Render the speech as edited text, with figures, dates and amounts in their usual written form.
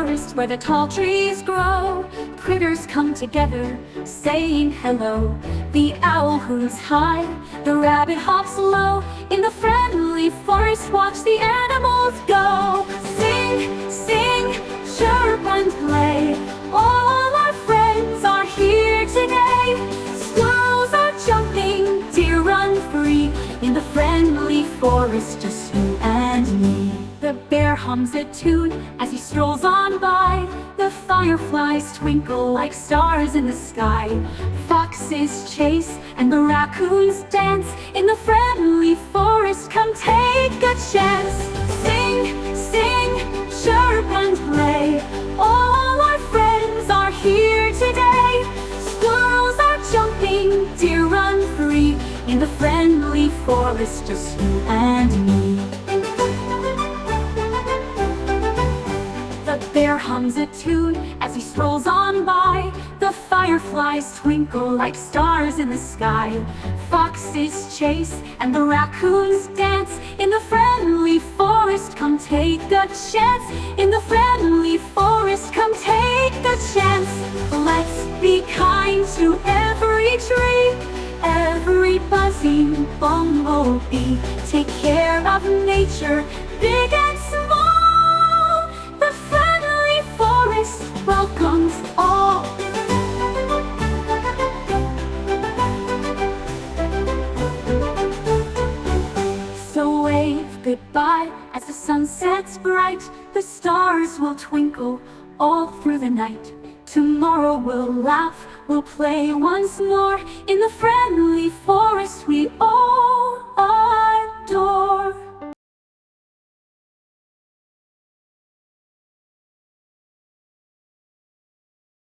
forest where the tall trees grow, critters come together, saying hello. The owl hoots high, the rabbit hops low. In the friendly forest, watch the animals go. Sing, sing, chirp and play. All our friends are here today. Squirrels are jumping, deer run free. In the friendly forest, just you and me. The bear hums a tune as he strolls on by. The fireflies twinkle like stars in the sky. Foxes chase and the raccoons dance. In the friendly forest, come take a chance. Sing, sing, chirp and play. All our friends are here today. Squirrels are jumping, deer run free. In the friendly forest, just you and me. The bear hums a tune as he strolls on by. The fireflies twinkle like stars in the sky. Foxes chase and the raccoons dance. In the friendly forest, come take a chance. In the friendly forest, come take a chance. Let's be kind to every tree, every buzzing bumblebee. Take care of nature, big and small. The friendly forest welcomes all. So wave goodbye as the sun sets bright. The stars will twinkle all through the night. Tomorrow we'll laugh, we'll play once more in the friendly